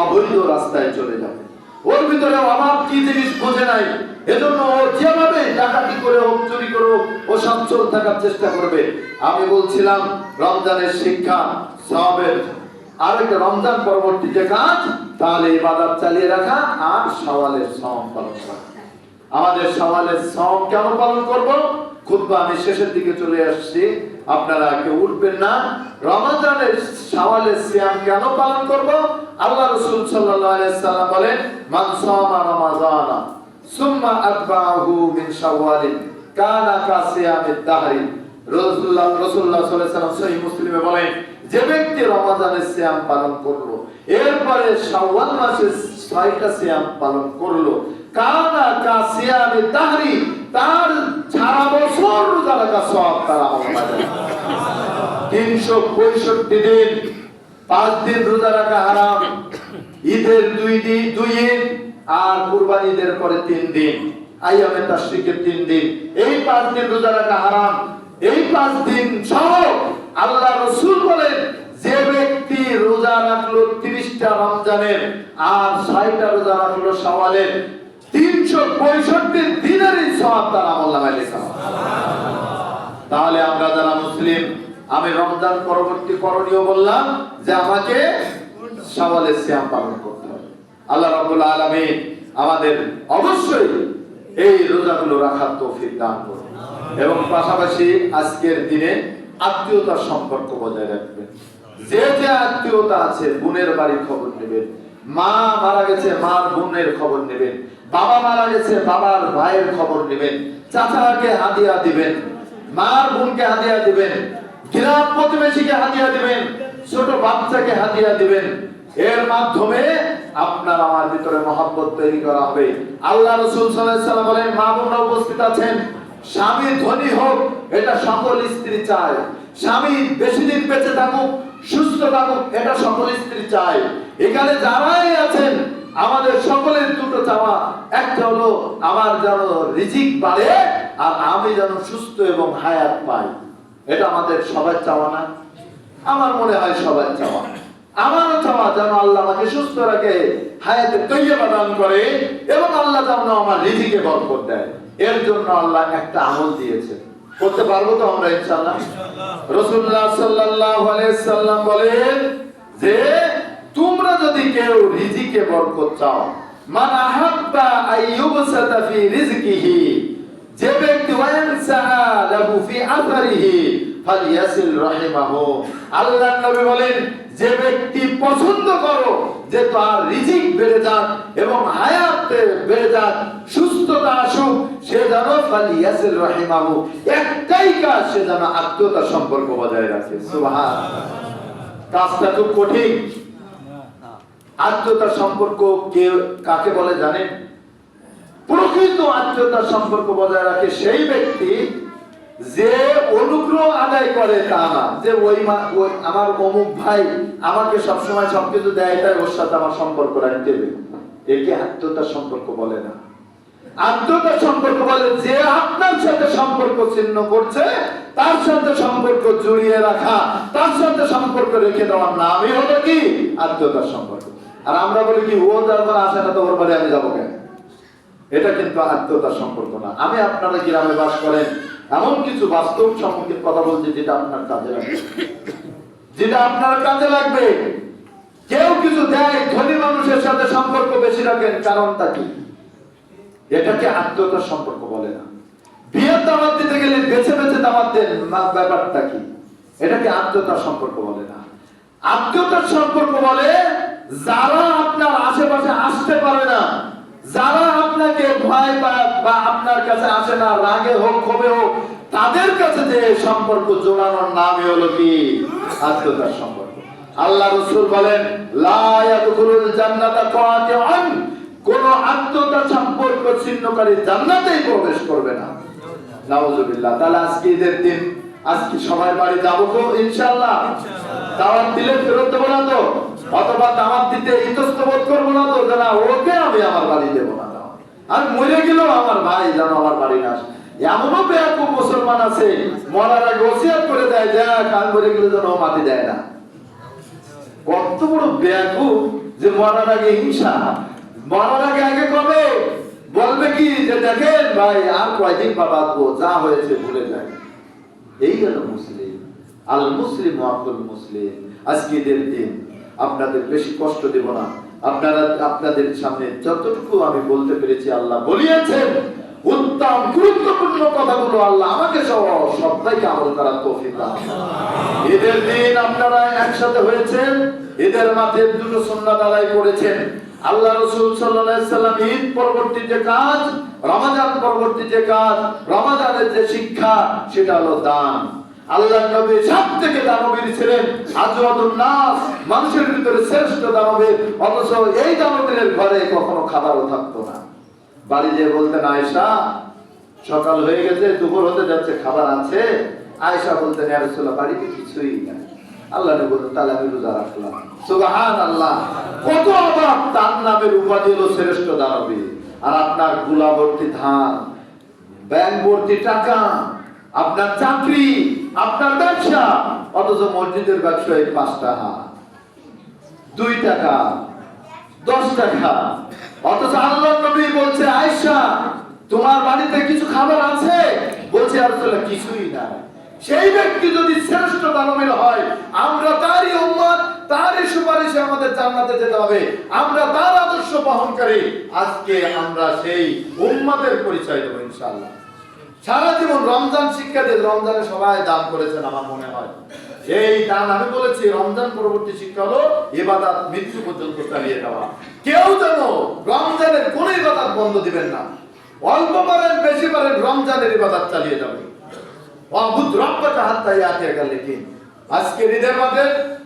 অবৈধ রাস্তায় চলে যাবে। ওর ভিতরে অভাব কি জিনিস বোঝে নাই, এজন্য ও যেভাবে ডাকাতি করে হোক, চুরি করে হোক, ও সচ্ছল থাকার চেষ্টা করবে। আমি বলছিলাম রমজানের শিক্ষা, সওয়াবের আরেকটা রমজান পরবর্তী যে কাজ, তাহলে ইবাদত চালিয়ে রাখা আর শাওয়ালের সওম পালন করা। আমাদের শাওয়ালের সওম কেন পালন করব? খুতবা আমি শেষের দিকে চলে আসছি, আপনারা কেউ উঠবেন না। রমজানের শাওয়ালের সিয়াম কেন পালন করব? আল্লাহ রাসূল সাল্লাল্লাহু আলাইহি সাল্লাম বলেন, মান সামা রমাদানা সুম্মা আতবাহু মিন শাওয়ালিন কানা কাসিয়ামিদ দাহরি। রাসূলুল্লাহ সাল্লাল্লাহু আলাইহি ওয়াসাল্লাম সহিহ মুসলিমে বলেন, যে ব্যক্তি রমজানের সিয়াম পালন করলো, এরপরে শাওয়াল মাসে 6টা সিয়াম পালন করলো, কানা কাসিয়ামিদ দাহরি, তার সারা বছর রোজা রাখা সওয়াব তার আমলে 365 দিন 5 দিন রোজা রাখা হারাম, ঈদের 2 দিন আর কুরবানি ঈদের পরে 3 দিন, আইয়ামে তাশরিকের 3 দিন, এই 5 দিন রোজা রাখা হারাম। এই 5 দিন সহ আল্লাহ রাসূল বলেন, যে ব্যক্তি রোজা রাখলো 30টা রমজানের আর 6টা রোজা রাখলো শাওয়ালের, 365 দিনেরই সওয়াব তার আমলনামায় লেখা হবে। তাহলে আমরা যারা মুসলিম, আমি রমজান পরবর্তী করণীয় বললাম যে আমাকে শাওয়ালের সিয়াম পালন করতে হবে। আল্লাহ রাব্বুল আলামিন আমাদের অবশ্যই এই রোজাগুলো রাখার তৌফিক দান করুন এবং পাশাপাশি আজকের দিনে আত্মীয়তার সম্পর্ক বজায় রাখবেন। যে যে আত্মীয়তা আছে, বোনের বাড়ির খবর নেবেন, মা মারা গেছে মার বোনের খবর নেবেন, বাবা মারা গেছে বাবার ভাইয়ের খবর নেবেন, চাচাকে হাদিয়া দিবেন, মার বোনকে হাদিয়া দিবেন, গ্রাম প্রতিবেশীকে হাদিয়া দিবেন, ছোট বাচ্চাকে হাদিয়া দিবেন। এর মাধ্যমে আপনার আমার ভিতরে মহব্বত তৈরি করা হবে। আল্লাহ রাসূল সাল্লাল্লাহু আলাইহি ওয়াসাল্লাম বলেন, মা বোনরা উপস্থিত আছেন, স্বামী ধনী হোক এটা সকল স্ত্রী চায়, স্বামী বেশি দিন বেঁচে থাকুক, সুস্থ থাকুক, এটা সকল স্ত্রী চায়। এখানে যারাই আছেন আমাদের সকলের দুটো চাওয়া, একটা হলো আমার যেন রিজিক বাড়ে আর আমি যেন সুস্থ এবং হায়াত পাই। এটা আমাদের সবার চাওয়া না? আমার মনে হয় সবার চাওয়া। আমারও চাওয়া যেন আল্লাহ আমাকে সুস্থ রাখে, হায়াতে তৈয়বা দান করে এবং আল্লাহ যেন আমার রিজিকে বরকত দেয়। এর জন্য আল্লাহ একটা আমল দিয়েছে, করতে পারবো তো আমরা ইনশাআল্লাহ? রাসূলুল্লাহ সাল্লাল্লাহু আলাইহি সাল্লাম বলেন যে তোমরা যদি কেউ রিজিকে বরকত চাও, মান আহাব্বা আইয়ুবসাতা ফি রিজকিহি, যে ব্যক্তি ওয়ানসা লাহু ফি আথরিহি ফালিয়াসিল রাহিমাহু। আল্লাহর নবী বলেন, যে ব্যক্তি পছন্দ করো যে তার রিজিক বেড়ে যাক এবং হায়াত বেড়ে যাক, সুস্থতা আসুক, সে যেন ফালিয়াসিল রাহিমাহু, একটাই কাজ, সে যেন আত্মীয়তার সম্পর্ক বজায় রাখে। সুবহানাল্লাহ। কাজটা খুব কঠিন। আত্মীয়তার সম্পর্ক কাকে বলে জানেন? প্রকৃত আত্মীয়তার সম্পর্ক বজায় রাখে সেই ব্যক্তি যে অনুগ্রহ আদায় করে, তা না যে ওই আমার অমুক ভাই আমাকে সবসময় সবকিছু দেয়, তাই ওর সাথে আমার সম্পর্ক রাখতে হবে। একে আত্মীয়তার সম্পর্ক বলে না। আত্মীয়তার সম্পর্ক বলে যে আপনার সাথে সম্পর্ক ছিন্ন করছে, তার সাথে সম্পর্ক জড়িয়ে রাখা, তার সাথে সম্পর্ক রেখে দেওয়ার নামই হলো কি আত্মীয়তার সম্পর্ক। আর আমরা বলি কি, ও যার আসে না তো ওর বাড়ি আমি যাবো কেন? এটা কিন্তু আত্মীয়তার সম্পর্ক না। আমি আপনারা গ্রামে বাস করেন, এমন কিছু বাস্তব সম্মুখীন কথা বলছি যেটা আপনার কাজে লাগবে, যেটা আপনার কাজে লাগবে। কেউ কিছু দেয়, ধনী মানুষের সাথে সম্পর্ক বেশি রাখেন, কারণটা কি? এটাকে আত্মীয়তার সম্পর্ক বলে না। বিয়ের দাওয়াত দিতে গেলে বেছে বেছে দাওয়াত দেন, ব্যাপারটা কি? এটাকে আত্মীয়তার সম্পর্ক বলে না। আত্মীয়তার সম্পর্ক বলে যারা আপনার আশেপাশে আসতে পারে না, যারা আপনাকে ভয় বা আপনার কাছে আসে না, রাগে হোক ক্ষোভে হোক, তাদের কাছে যে সম্পর্ক জোড়ানোর নামই হলো কি আত্মীয়তার সম্পর্ক। আল্লাহ রাসূল বলেন, লা ইয়াদখুলুল জান্নাতা কাতিআন, কোন আত্মীয়তার সম্পর্ক ছিন্নকারী জান্নাতেই প্রবেশ করবে না। নাউযুবিল্লাহ। তাহলে আজকে ঈদের দিন, আজকে সবাই বাড়ি যাবো তো ইনশাআল্লাহ? দাওয়াত দিলে ফেরত দেবো না তো? অথবা দাওয়াত দিতে ইতস্তত করবো না তো যে না ওকে আমি আমার বাড়ি দেবো না? আর মরে গেলেও আমার ভাই যেন আমার বাড়ি না আসে। এমনও বেয়াকুব মুসলমান আছে, মরার আগে ওসিয়ত করে দেয় যে কাল মরে গেলে যেন মাটি দেয় না। কত বড় বেয়াকুব যে মরার আগে হিংসা, মরার আগে কবে বলবে কি যে দেখেন ভাই আর কয়দিন বাঁচবো, যা হয়েছে ভুলে যায়। এই গেল মুসলিম। আল মুসলিম আব্দুল মুসলিম। আজকে ঈদের দিন, আপনাদের বেশি কষ্ট দেব না। আপনাদের সামনে যতটুকু আমি বলতে পেরেছি আল্লাহ বলিয়েছেন, উত্তম গুরুত্বপূর্ণ কথাগুলো আল্লাহ আমাকে সহ সবাইকে আমল করার তৌফিক দান। ঈদের দিন আপনারা একসাথে হয়েছেন, ঈদের মাঠে দুটো সুন্নাত আদায় করেছেন। আল্লাহ রাসূল সাল্লাল্লাহু আলাইহি সাল্লাম ঈদ পরবর্তী যে কাজ, রমজান পরবর্তী যে কাজ, রমজানের যে শিক্ষা, সেটা হলো দান। আল্লাহর নবী সবথেকে দানবীর ছিলেন, আজওয়াদুন নাস, মানুষের ভিতরে শ্রেষ্ঠ দানবীর। অথচ এই দানবীরের ঘরে কখনো খাবারও থাকতো না। বাড়ি যেয়ে বলতেন, আয়েশা সকাল হয়ে গেছে, দুপুর হতে যাচ্ছে, খাবার আছে? আয়েশা বলতেন, ইয়া রাসূলুল্লাহ বাড়িতে কিছুই নাই। আল্লাহ নবী বলতেন, তাহলে আমি রোজা রাখলাম। সুবহানাল্লাহ, কত অবাক! তার নামের উপাধি হলো শ্রেষ্ঠ দানবীর। আর আপনার গুলা ভর্তি ধান, ব্যাংক ভর্তি টাকা, আপনার চাকরি, আপনার ব্যবসা, অথচ মসজিদের ব্যবসায় 5 টাকা, 2 টাকা, 10 টাকা। অথচ আল্লাহর নবী বলছে, আয়েশা তোমার বাড়িতে কিছু খাবার আছে? বলছে, ইয়া রাসূলুল্লাহ কিছুই নাই। সেই ব্যক্তি যদি শ্রেষ্ঠ দানবীর হয়, আমরা তারই উম্মত, তারই সুপারিশে আমাদের জান্নাতে যেতে হবে। আমরা তার আদর্শ বহনকারী। আজকে আমরা সেই উম্মতের পরিচয় দেব ইনশাআল্লাহ। সারা জীবন রমজান শিক্ষা দিয়ে রমজানে সবাই দান করেছেন আমার মনে হয়। এই দান, আমি বলেছি রমজান পরবর্তী শিক্ষা হলো ইবাদত মৃত্যু পর্যন্ত চালিয়ে যাওয়া। কেউ যেন রমজানের কোন ইবাদত বন্ধ দিবেন না। অল্প পারেন বেশি পারেন রমজানের ইবাদত চালিয়ে যাবেন। ওয়াবুদ রাব্বাকা হাত্তা ইয়াতিয়াকাল ইয়াকিন। আজকে ঈদের মাঝে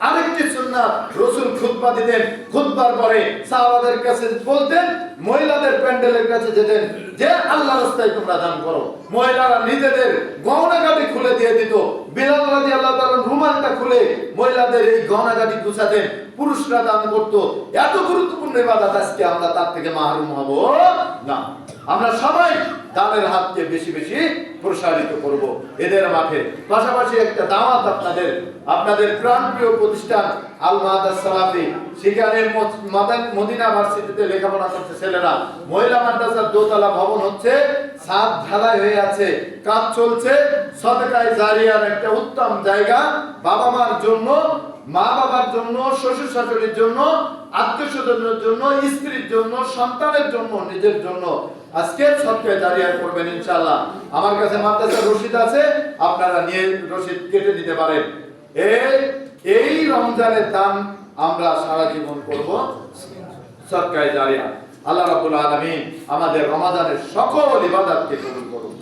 আরেকটি সুন্নাত, রাসূল খুতবা দিতেন, খুতবার পরে সাহাবাদের কাছে বলতেন, মহিলাদের প্যান্ডেলের কাছে যেতেন, যে আল্লাহর রাস্তায় তোমরা দান করো। মহিলারা নিজেদের গহনাগাটি খুলে দিয়ে দিত। বিলাল রাদিয়াল্লাহু তাআলা রুমালটা খুলে মহিলাদের এই গহনাগাটি গুছাতেন, পুরুষরা দান করত। এত গুরুত্বপূর্ণ ইবাদত, আজকে আমরা তার থেকে মাহরুম হব না। আমরা সবাই দানের হাতকে বেশি বেশি প্রসারিত করব এদের মাঠে। পাশাপাশি একটা দাওয়াত আপনাদের প্রাণপ্রিয় প্রতিষ্ঠান আল মাদাস সালাফি, সেখানে মদিনা ভার্সিটিতে লেখাপড়া করছে ছেলেরা। মহিলা মাদ্রাসার দোতলা ভবন হচ্ছে, ছাদ ঢালাই হয়ে আছে, কাজ চলছে। সদকায়ে জারিয়ার একটা উত্তম জায়গা, বাবা মার জন্য, মা বাবার জন্য, শ্বশুর শাশুড়ির জন্য, আত্মীয় স্বজনের জন্য, স্ত্রীর জন্য, সন্তানের জন্য, নিজের জন্য আজকে সদকায়ে জারিয়া করবেন ইনশাআল্লাহ। আমার কাছে মাদ্রাসার রসিদ আছে, আপনারা নিয়ে রসিদ কেটে দিতে পারেন। এই রমজানের দান আমরা সারা জীবন করব সদকায়ে জারিয়া। আল্লাহ রাব্বুল আলামিন আমাদের রমজানের সকল ইবাদতকে কবুল করুন।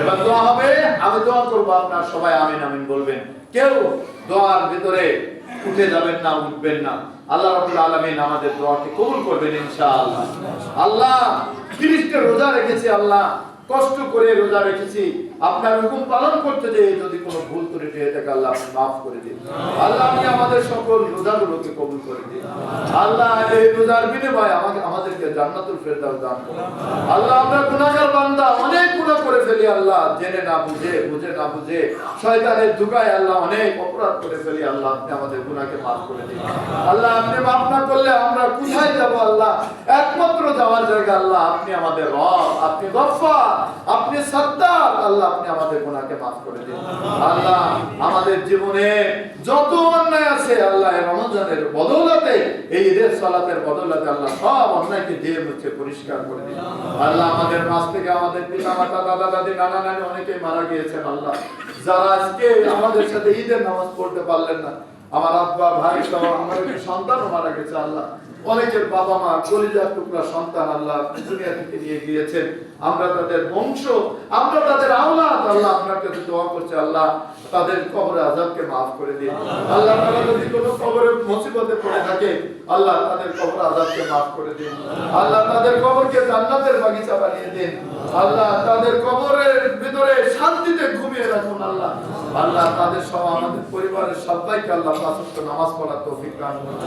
এবার দোয়া হবে, আমি দোয়া করব, আপনারা সবাই আমিন আমিন বলবেন। কেউ দোয়ার ভিতরে উঠে যাবেন না, উঠবেন না। আল্লাহ রাব্বুল আলামিন আমাদের দোয়াকে কবুল করবেন ইনশাআল্লাহ। আল্লাহ 30টা রোজা রেখেছি, আল্লাহ কষ্ট করে রোজা রেখেছি, আপনার হুকুম পালন করতে যে যদি কোনো ভুল ত্রুটি হয়ে থাকে আল্লাহ আপনি মাফ করে দিন। আল্লাহ আপনি আমাদের সকল রোজাগুলোকে কবুল করে দিন। আল্লাহ এই রোজার বিনিময়ে আমাদেরকে জান্নাতুল ফেরদাউস দান করুন। আল্লাহ আমরা গুনাহগার বান্দা, অনেক গুনাহ করে ফেলি আল্লাহ, জেনে না বুঝে, বুঝে না বুঝে, শয়তানের ধোঁকায় আল্লাহ অনেক অপরাধ করে ফেলি। আল্লাহ আপনি আমাদের গুনাহকে মাফ করে দিন। আল্লাহ আপনি মাফ না করলে আমরা কোথায় যাব? আল্লাহ একমাত্র যাওয়ার জায়গা আল্লাহ আপনি আমাদের রব, আপনি গফফার, আপনি সত্তার। আল্লাহ আপনি আমাদের গুনাহকে মাফ করে দিন। আল্লাহ আমাদের জীবনে যত অন্যায় আছে আল্লাহ রমজানের বদৌলতে, এই ঈদের সালাতের বদৌলতে আল্লাহ সব অন্যায়কে দিয়ে মুছে পরিষ্কার করে দিন। আল্লাহ আমাদের মাঝ থেকে আমাদের পিতা মাতা, দাদা দাদি, নানা নানি অনেকেই মারা গিয়েছেন। আল্লাহ যারা আজকে আমাদের সাথে ঈদের নামাজ পড়তে পারলেন না, আমার আব্বা, ভাই সহ আমার সন্তানও মারা গেছে। আল্লাহ অনেকের বাবা মা কলিজার টুকরা সন্তান আল্লাহ দুনিয়া থেকে নিয়ে গিয়েছেন। আমরা তাদের বংশ, আমরা তাদের আওলাদ, আল্লাহ আপনার কাছে দোয়া করছি আল্লাহ তাদের কবরে আযাবকে maaf করে দিন। আল্লাহ তাআলা যদি কোনো কবরে মুসিবতে পড়ে থাকে আল্লাহ তাদের কবর আযাবকে maaf করে দিন। আল্লাহ তাদের কবরকে জান্নাতের বাগিচা বানিয়ে দিন। আল্লাহ তাদের কবরের ভিতরে শান্তিতে ঘুমিয়ে রাখুন। আল্লাহ আল্লাহ তাদের সহ আমাদের পরিবারের সবাইকে আল্লাহ পাঁচ ওয়াক্ত নামাজ পড়ার তৌফিক দান করুন।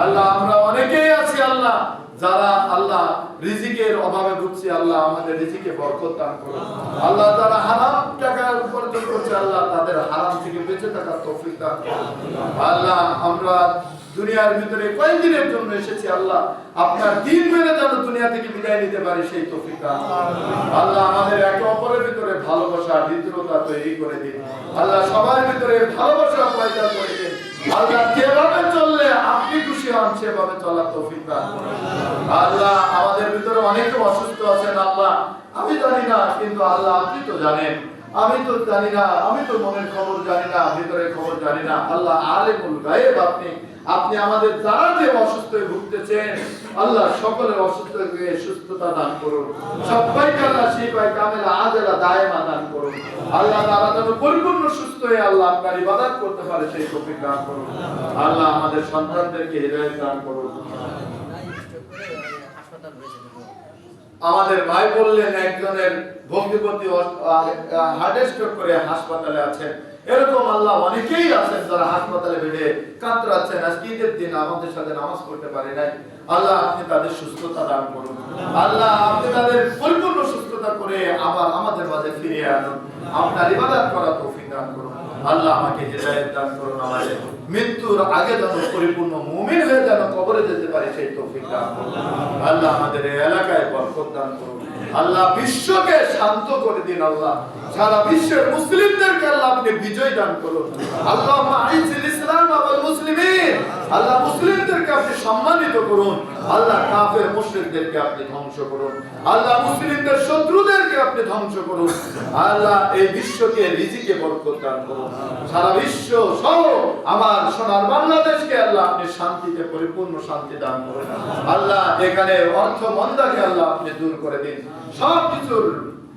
আল্লাহ আমরা অনেকেই আছি আল্লাহ যারা আল্লাহ রিজিকের অভাবে ভুগছি, আল্লাহ আমাদের রিজিকে বরকত দান করুন। আল্লাহ যারা হারাম টাকা উপার্জন করছে আল্লাহ তাদের হারাম থেকে বেঁচে থাকার তৌফিক দান করুন। আল্লাহ আমরা দুনিয়ার ভিতরে কয়েকদিনের জন্য এসেছি আল্লাহ আপনার দিন মেনে যেন দুনিয়া থেকে বিদায় নিতে পারি সেই তৌফিক দান করুন। আল্লাহ আমাদের একে অপরের ভিতরে ভালোবাসা হৃদ্রতা তৈরি করে দিন। আল্লাহ সবার ভিতরে ভালোবাসা পয়দা করে দিন। আল্লাহ যেভাবে চললে আপনি খুশি হন সেভাবে চলার তৌফিক দান করুন। আল্লাহ আমাদের ভিতরে অনেকে অসুস্থ আছেন আল্লাহ আমি জানি না, কিন্তু আল্লাহ আপনি তো জানেন। আমি তো জানি না, আমি তো মনের খবর জানি না, ভিতরের খবর জানি না। আল্লাহ আলিমুল গায়েব, আপনি আমাদের যারা যে অসুস্থ হয়ে ভুগতেছেন আল্লাহ সকলের অসুস্থকে সুস্থতা দান করুন, সবাইকে আল্লাহ শিফায়ে কামেলা আজেলা দায়েমা দান করুন। আল্লাহ তারা যেন পরিপূর্ণ সুস্থ হয়ে আল্লাহ আপনার ইবাদত করতে পারে সেই তৌফিক দান করুন। আল্লাহ আমাদের সন্তানদেরকে হিদায়াত দান করুন। আমাদের ভাই বললেন একজনের ভগ্নিপতি হার্ট স্ট্রোক করে হাসপাতালে আছেন। এরকম আল্লাহ অনেকেই আছেন যারা হাসপাতালে বেডে কাতরাচ্ছেন। আজকে ঈদের দিন আমাদের সাথে নামাজ পড়তে পারে নাই। আল্লাহ আপনি তাদের সুস্থতা দান করুন। আল্লাহ আপনি তাদের পরিপূর্ণ সুস্থতা করে আবার আমাদের মাঝে ফিরিয়ে আনুন। আপনার ইবাদত করার তৌফিক দান করুন। আল্লাহ আমাকে হেদায়েত দান করুন। আমাদের মৃত্যুর আগে যেন পরিপূর্ণ মুমিন হয়ে যেন কবরে যেতে পারে সেই তৌফিক দান করুন। আল্লাহ আমাদের এই এলাকায় বরকত দান করুন। আল্লাহ বিশ্বকে শান্ত করে দিন। আল্লাহ সারা বিশ্বের মুসলিমদেরকে আল্লাহ আপনি বিজয় দান করুন। আল্লাহুম্মা আইজিল ইসলাম ওয়াল মুসলিমিন। আল্লাহ মুসলিমদেরকে আপনি সম্মানিত করুন। আল্লাহ কাফের মুশরিকদেরকে আপনি ধ্বংস করুন। আল্লাহ মুসলিমদের শত্রুদেরকে আপনি ধ্বংস করুন। আল্লাহ এই বিশ্বকে রিজিকে বরকত দান করুন। সারা বিশ্ব সহ আমার সোনার বাংলাদেশকে আল্লাহ আপনি শান্তিতে পরিপূর্ণ শান্তি দান করুন। আল্লাহ এখানে অর্থ মন্দাকে আল্লাহ আপনি দূর করে দিন। সব কিছুর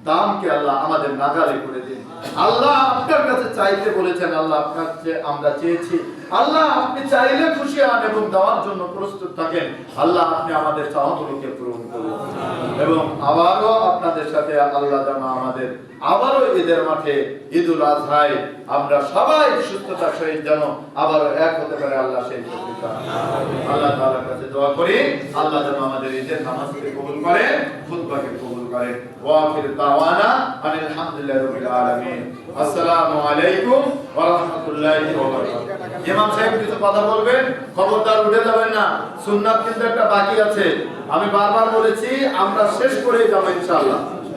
দামকে আল্লাহ আমাদের নাগালে করে দিন। আল্লাহ আপনার কাছে চাইতে বলেছেন। আল্লাহ আপনার কাছে আমরা চেয়েছি। আল্লাহ আপনি চাইলে খুশি হন এবং দেওয়ার জন্য প্রস্তুত থাকেন। আল্লাহ আপনি আমাদের চাওয়াগুলোকে পূরণ করুন এবং আবারও আপনাদের সাথে আল্লাহ যেন আমাদের আবারও ঈদের মাঠে ঈদুল আজহায় আমরা সবাই সুস্থতার সহিত যেন আবারও এক হতে পারে। আল্লাহ সেই তৌফিক দান করুন। আল্লাহ তাআলার কাছে দোয়া করি আল্লাহ যেন আমাদের ঈদের নামাজকে কবুল করেন, খুতবাকে কবুল করেন। ওয়া আখির দাওয়ানা আলহামদুলিল্লাহি রাব্বিল আলামিন। আসসালামু আলাইকুম ওয়া রাহমাতুল্লাহি ওয়া বারাকাতুহু। ইমাম সাহেব কিছু কথা বলবেন, খবরদার উঠে যাবেন না। সুন্নাত কিন্তু একটা বাকি আছে। আমি বারবার বলেছি আমরা শেষ করেই যাব ইনশাআল্লাহ।